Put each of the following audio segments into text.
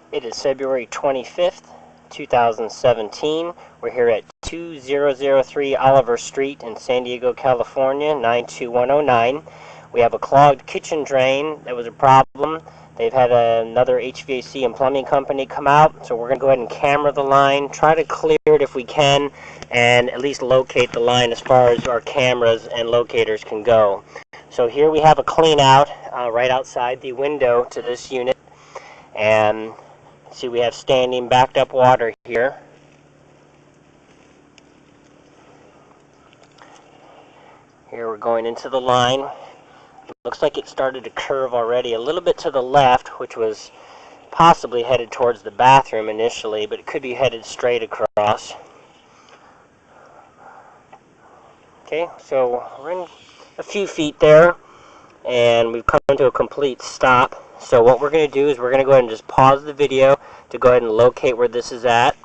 It is February 25th, 2017. We're here at 2003 Oliver Street in San Diego, California, 92109. We have a clogged kitchen drain that was a problem. They've had another HVAC and plumbing company come out, so we're going to go ahead and camera the line, try to clear it if we can, and at least locate the line as far as our cameras and locators can go. So here we have a clean out right outside the window to this unit, and see we have standing backed up water here. Here we're going into the line. It looks like it started to curve already a little bit to the left, which was possibly headed towards the bathroom initially, but it could be headed straight across. Okay, so we're in a few feet there, and we've come to a complete stop. So what we're going to do is we're going to go ahead and just pause the video to go ahead and locate where this is at.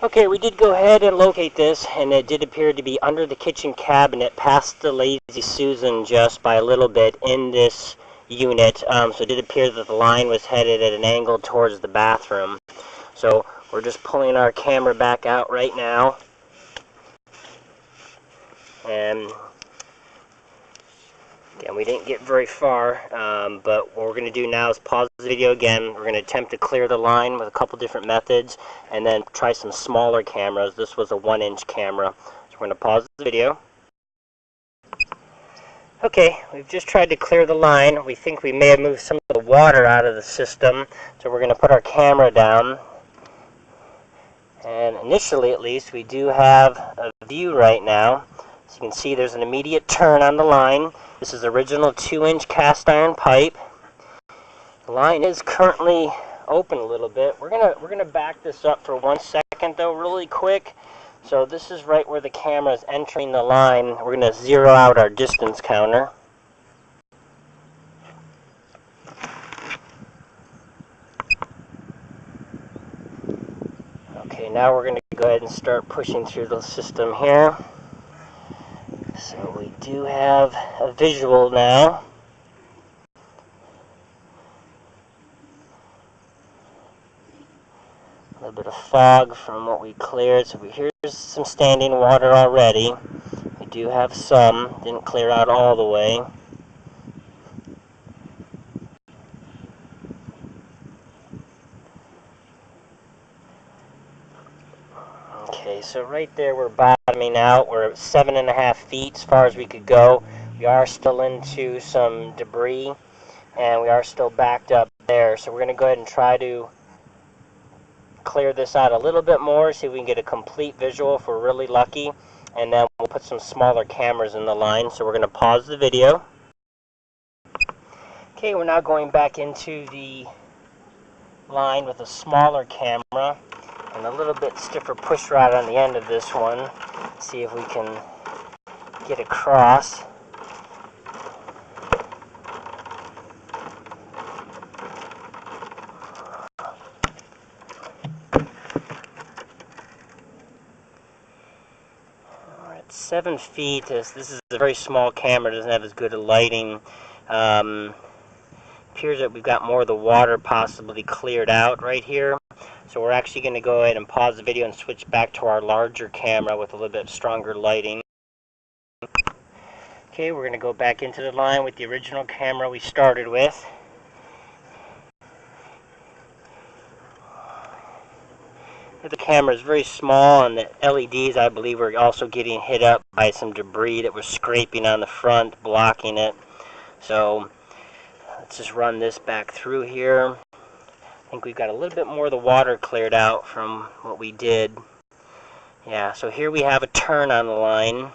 Okay, we did go ahead and locate this, and it did appear to be under the kitchen cabinet past the Lazy Susan just by a little bit in this unit. So it did appear that the line was headed at an angle towards the bathroom. So we're just pulling our camera back out right now. And again, we didn't get very far, but what we're going to do now is pause the video again. We're going to attempt to clear the line with a couple different methods, and then try some smaller cameras. This was a 1-inch camera. So we're going to pause the video. Okay, we've just tried to clear the line. We think we may have moved some of the water out of the system, so we're going to put our camera down. And initially, at least, we do have a view right now. So you can see there's an immediate turn on the line. This is original 2-inch cast iron pipe. The line is currently open a little bit. We're gonna back this up for 1 second though, really quick. So this is right where the camera is entering the line. We're gonna zero out our distance counter. Okay, now we're gonna go ahead and start pushing through the system here. So we do have a visual now. A little bit of fog from what we cleared. So here's some standing water already. We do have some. Didn't clear out all the way. Okay, so right there we're bottoming out. We're at 7.5 feet as far as we could go. We are still into some debris, and we are still backed up there. So we're going to go ahead and try to clear this out a little bit more, see if we can get a complete visual if we're really lucky, and then we'll put some smaller cameras in the line. So we're going to pause the video. Okay, we're now going back into the line with a smaller camera and a little bit stiffer push rod on the end of this one. See if we can get across. We're at 7 feet. This is a very small camera. It doesn't have as good a lighting. Appears that we've got more of the water possibly cleared out right here. So we're actually going to go ahead and pause the video and switch back to our larger camera with a little bit stronger lighting. Okay, we're going to go back into the line with the original camera we started with. The camera is very small, and the LEDs, I believe, are also getting hit up by some debris that was scraping on the front, blocking it. So let's just run this back through here. I think we've got a little bit more of the water cleared out from what we did. Yeah, so here we have a turn on the line.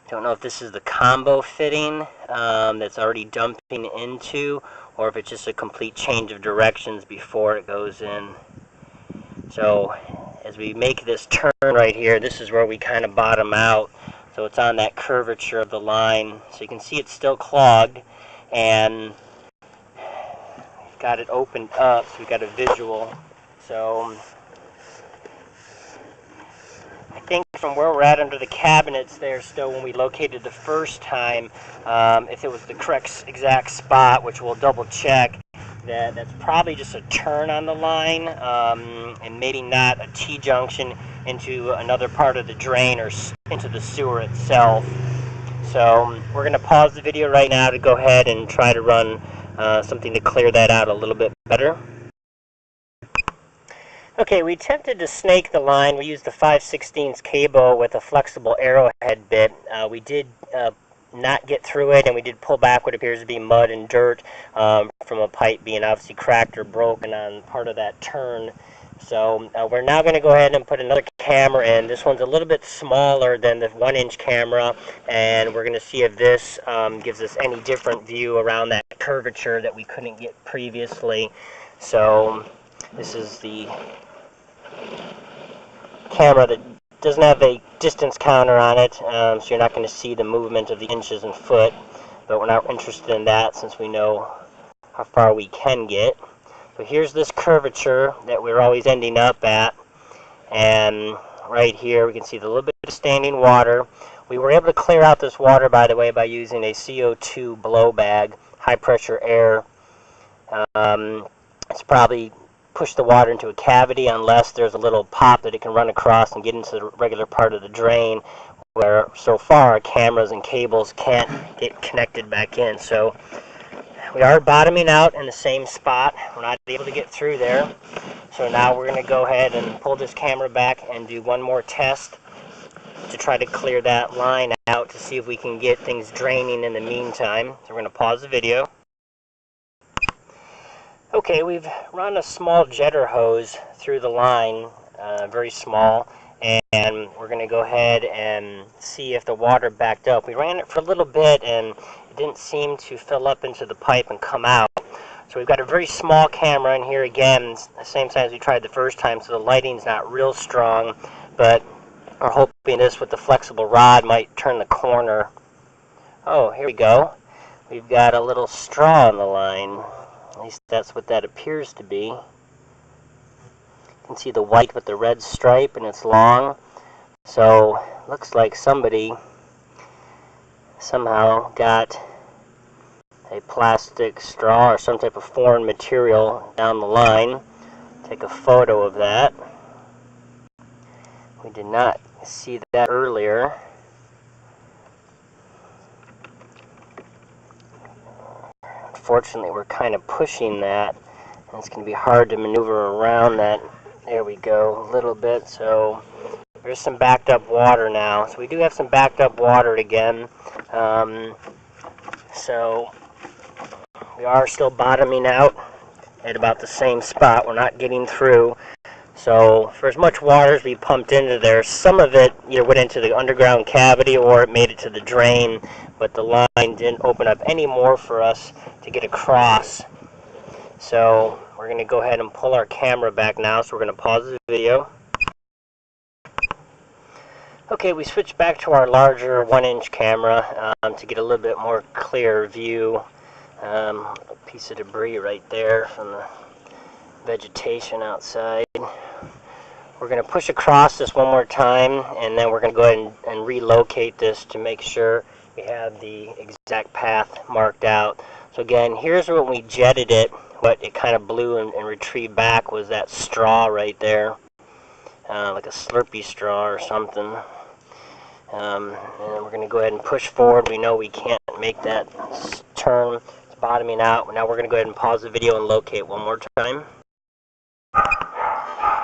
Don't know if this is the combo fitting that's already dumping into, or if it's just a complete change of directions before it goes in. So as we make this turn right here, this is where we kind of bottom out. So it's on that curvature of the line. So you can see it's still clogged, and got it opened up, so we got a visual. So I think from where we're at under the cabinets there still when we located the first time, if it was the correct exact spot, which we'll double check. That's probably just a turn on the line, and maybe not a T-junction into another part of the drain or into the sewer itself. So we're going to pause the video right now to go ahead and try to run something to clear that out a little bit better. Okay, we attempted to snake the line. We used the 5/16 cable with a flexible arrowhead bit. We did not get through it, and we did pull back what appears to be mud and dirt from a pipe being obviously cracked or broken on part of that turn. So we're now going to go ahead and put another camera in. This one's a little bit smaller than the 1-inch camera, and we're going to see if this gives us any different view around that curvature that we couldn't get previously. So this is the camera that doesn't have a distance counter on it, so you're not going to see the movement of the inches and foot, but we're not interested in that since we know how far we can get. So here's this curvature that we're always ending up at, and right here we can see the little bit of standing water. We were able to clear out this water, by the way, by using a CO2 blow bag, high pressure air. It's probably push the water into a cavity unless there's a little pop that it can run across and get into the regular part of the drain, where so far cameras and cables can't get connected back in. So we are bottoming out in the same spot. We're not able to get through there. So now we're going to go ahead and pull this camera back and do one more test to try to clear that line out to see if we can get things draining in the meantime. So we're going to pause the video. Okay, we've run a small jetter hose through the line, very small, and we're going to go ahead and see if the water backed up. We ran it for a little bit and it didn't seem to fill up into the pipe and come out. So we've got a very small camera in here again, the same size we tried the first time, so the lighting's not real strong, but we're hoping this with the flexible rod might turn the corner. Oh, here we go. We've got a little straw on the line. At least that's what that appears to be. You can see the white with the red stripe, and it's long. So looks like somebody somehow got a plastic straw or some type of foreign material down the line. Take a photo of that. We did not see that earlier. Unfortunately, we're kind of pushing that, and it's going to be hard to maneuver around that. There we go, a little bit. So there's some backed up water now. So we do have some backed up water again. So we are still bottoming out at about the same spot. We're not getting through. So for as much water as we pumped into there, some of it either went into the underground cavity or it made it to the drain, but the line didn't open up any more for us to get across. So we're going to go ahead and pull our camera back now, so we're going to pause the video. Okay, we switched back to our larger 1-inch camera to get a little bit more clear view. A piece of debris right there from the vegetation outside. We're going to push across this one more time, and then we're going to go ahead and relocate this to make sure we have the exact path marked out. So again, here's when we jetted it. What it kind of blew and retrieved back was that straw right there, like a Slurpee straw or something. And we're going to go ahead and push forward. We know we can't make that turn. It's bottoming out. Now we're going to go ahead and pause the video and locate one more time.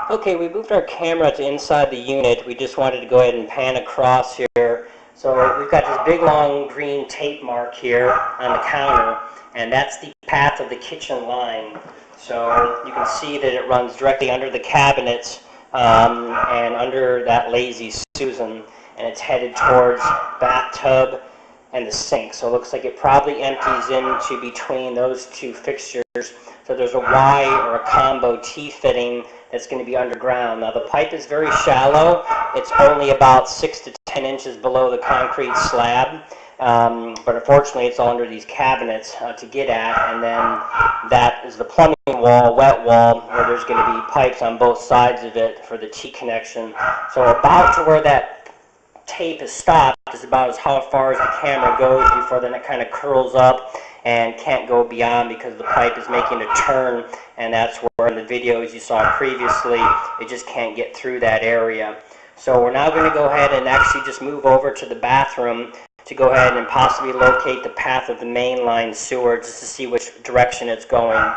Okay, we moved our camera to inside the unit. We just wanted to go ahead and pan across here. So we've got this big long green tape mark here on the counter, and that's the path of the kitchen line. So you can see that it runs directly under the cabinets and under that Lazy Susan, and it's headed towards bathtub and the sink. So it looks like it probably empties into between those two fixtures. So there's a Y or a combo T fitting that's going to be underground. Now the pipe is very shallow. It's only about 6 to 10 inches below the concrete slab. But unfortunately it's all under these cabinets to get at, and then that is the plumbing wall, wet wall, where there's going to be pipes on both sides of it for the T connection. So about to where that tape is stopped is about as how far as the camera goes before then it kind of curls up and can't go beyond because the pipe is making a turn, and that's where in the videos you saw previously it just can't get through that area. So we're now going to go ahead and actually just move over to the bathroom to go ahead and possibly locate the path of the main line sewer just to see which direction it's going.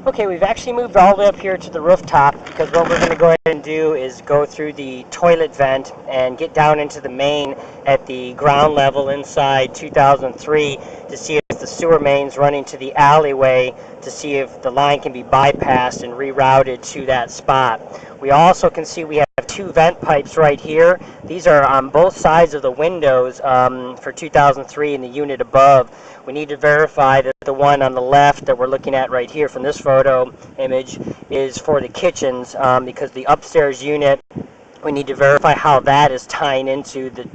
Okay, we've actually moved all the way up here to the rooftop because what we're going to go ahead and do is go through the toilet vent and get down into the main at the ground level inside 2003 to see if the sewer main's running to the alleyway to see if the line can be bypassed and rerouted to that spot. We also can see we have two vent pipes right here. These are on both sides of the windows for 2003 and the unit above. We need to verify that the one on the left that we're looking at right here from this photo image is for the kitchens because the upstairs unit, we need to verify how that is tying into the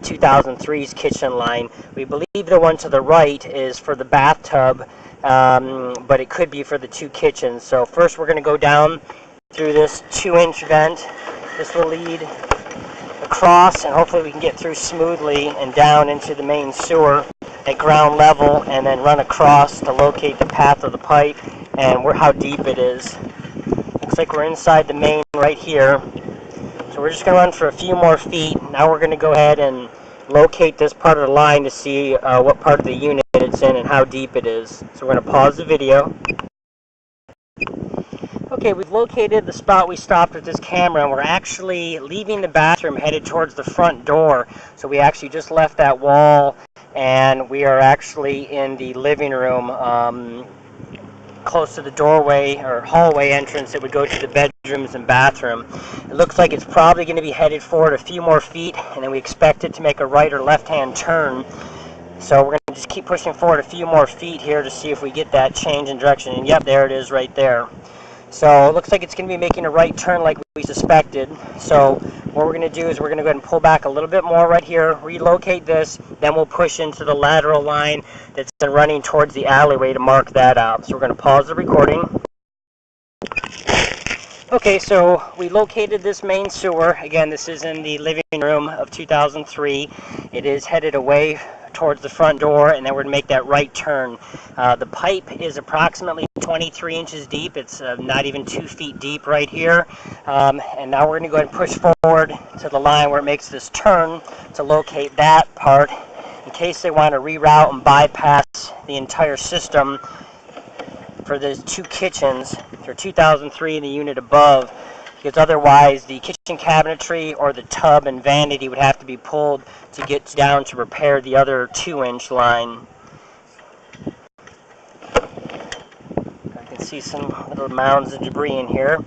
2003's kitchen line. We believe the one to the right is for the bathtub, but it could be for the two kitchens. So first we're going to go down through this 2-inch vent. This will lead across, and hopefully we can get through smoothly and down into the main sewer at ground level, and then run across to locate the path of the pipe and how deep it is. Looks like we're inside the main right here. So we're just going to run for a few more feet. Now we're going to go ahead and locate this part of the line to see what part of the unit it's in and how deep it is. So we're going to pause the video. Okay, we've located the spot we stopped with this camera, and we're actually leaving the bathroom headed towards the front door. So we actually just left that wall, and we are actually in the living room close to the doorway or hallway entrance that would go to the bedrooms and bathroom. It looks like it's probably going to be headed forward a few more feet, and then we expect it to make a right or left-hand turn. So we're going to just keep pushing forward a few more feet here to see if we get that change in direction. And yep, there it is right there. So it looks like it's going to be making a right turn like we suspected. So what we're going to do is we're going to go ahead and pull back a little bit more right here, relocate this, then we'll push into the lateral line that's been running towards the alleyway to mark that out. So we're going to pause the recording. Okay, so we located this main sewer. Again, this is in the living room of 2003. It is headed away towards the front door, and then we're going to make that right turn. The pipe is approximately 23 inches deep. It's not even 2 feet deep right here. And now we're going to go ahead and push forward to the line where it makes this turn to locate that part in case they want to reroute and bypass the entire system for the two kitchens for 2003 and the unit above, because otherwise the kitchen cabinetry or the tub and vanity would have to be pulled to get down to repair the other 2-inch line. I can see some little mounds of debris in here.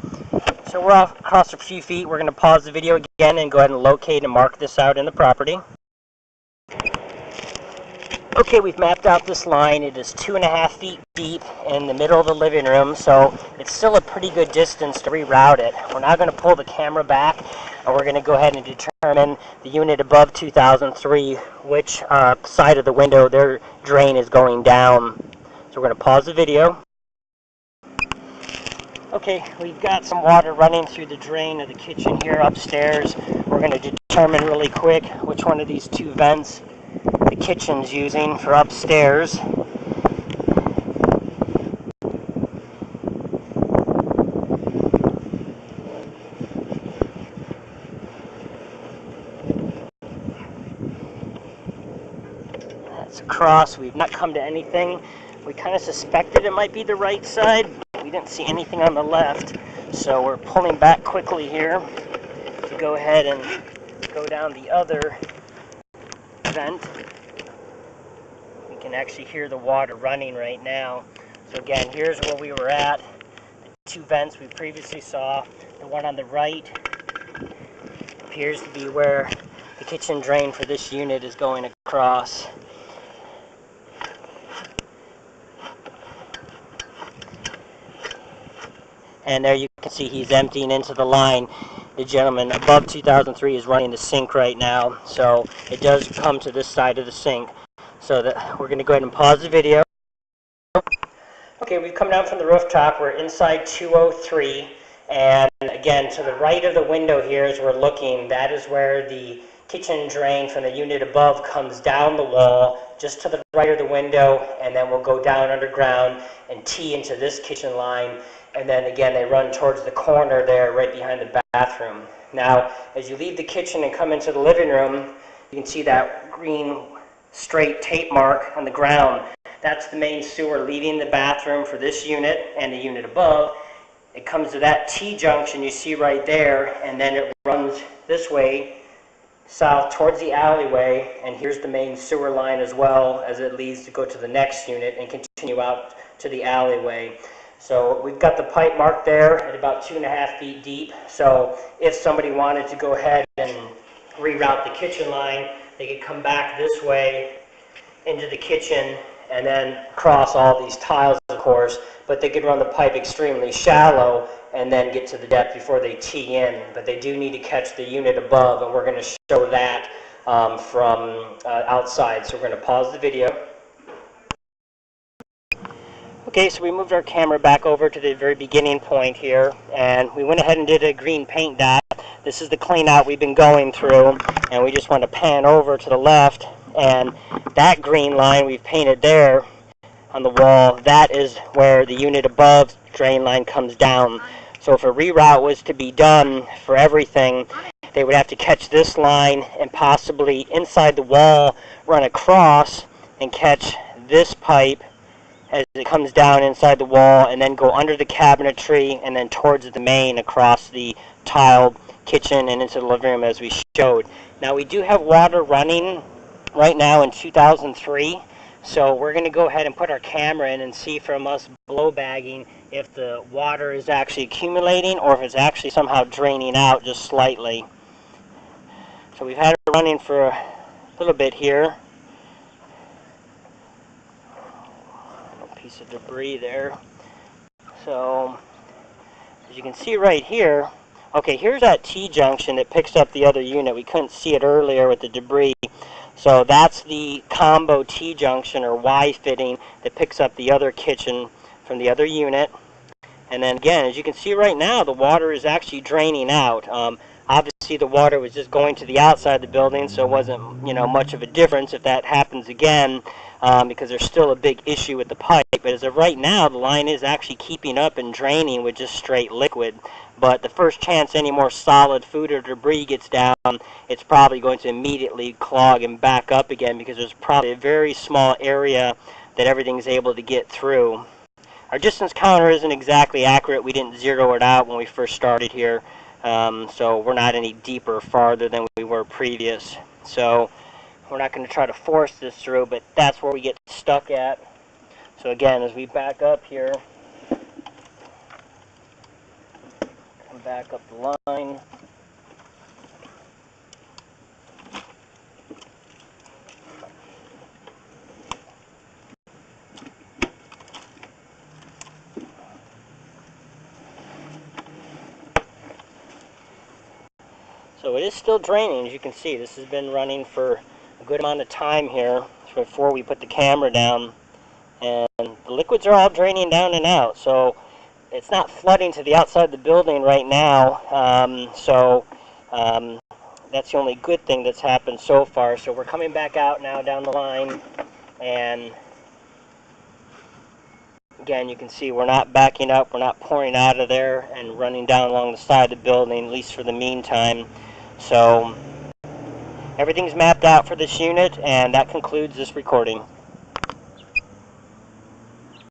So we're off across a few feet. We're going to pause the video again and go ahead and locate and mark this out in the property. Okay, we've mapped out this line. It is 2.5 feet deep in the middle of the living room, so it's still a pretty good distance to reroute it. We're now going to pull the camera back, and we're going to go ahead and determine the unit above 2003, which side of the window their drain is going down. So we're going to pause the video. Okay, we've got some water running through the drain of the kitchen here upstairs. We're going to determine really quick which one of these two vents the kitchen's using for upstairs. That's across. We've not come to anything. We kind of suspected it might be the right side. We didn't see anything on the left, so we're pulling back quickly here to go ahead and go down the other vent. We can actually hear the water running right now. So again, here's where we were at. The two vents we previously saw. The one on the right appears to be where the kitchen drain for this unit is going across. And there you can see he's emptying into the line. The gentleman above 2003 is running the sink right now, so it does come to this side of the sink. So that we're going to go ahead and pause the video. Okay, we've come down from the rooftop. We're inside 203, And again, to the right of the window here as we're looking, that is where the kitchen drain from the unit above comes down the wall, just to the right of the window, and then we'll go down underground and tee into this kitchen line. And then again, they run towards the corner there, right behind the bathroom. Now, as you leave the kitchen and come into the living room, you can see that green straight tape mark on the ground. That's the main sewer leaving the bathroom for this unit and the unit above. It comes to that T-junction you see right there, and then it runs this way, south towards the alleyway, and here's the main sewer line as well as it leads to go to the next unit and continue out to the alleyway. So we've got the pipe marked there at about 2.5 feet deep. So if somebody wanted to go ahead and reroute the kitchen line, they could come back this way into the kitchen and then cross all these tiles, of course, but they could run the pipe extremely shallow and then get to the depth before they tee in. But they do need to catch the unit above, and we're going to show that from outside. So we're going to pause the video. Okay, so we moved our camera back over to the very beginning point here, and we went ahead and did a green paint dot. This is the clean out we've been going through, and we just want to pan over to the left, and that green line we've painted there on the wall, that is where the unit above drain line comes down. So if a reroute was to be done for everything, they would have to catch this line and possibly inside the wall run across and catch this pipe as it comes down inside the wall, and then go under the cabinetry and then towards the main across the tiled kitchen and into the living room as we showed. Now we do have water running right now in 2003, so we're going to go ahead and put our camera in and see from us blow bagging if the water is actually accumulating or if it's actually somehow draining out just slightly. So we've had it running for a little bit here. Piece of debris there. So as you can see right here, okay, here's that T-junction that picks up the other unit. We couldn't see it earlier with the debris. So that's the combo T-junction or Y fitting that picks up the other kitchen from the other unit. And then again, as you can see right now, the water is actually draining out. Obviously the water was just going to the outside of the building, so it wasn't, much of a difference if that happens again, because there's still a big issue with the pipe. But as of right now, the line is actually keeping up and draining with just straight liquid. But the first chance any more solid food or debris gets down, it's probably going to immediately clog and back up again, because there's probably a very small area that everything's able to get through. Our distance counter isn't exactly accurate. We didn't zero it out when we first started here. So we're not any deeper or farther than we were previous. So we're not going to try to force this through, but that's where we get stuck at. So again, as we back up here, come back up the line. So it is still draining, as you can see. This has been running for a good amount of time here before we put the camera down. And the liquids are all draining down and out. So it's not flooding to the outside of the building right now. That's the only good thing that's happened so far. So we're coming back out now down the line. And again, you can see we're not backing up. We're not pouring out of there and running down along the side of the building, at least for the meantime. So everything's mapped out for this unit, and that concludes this recording.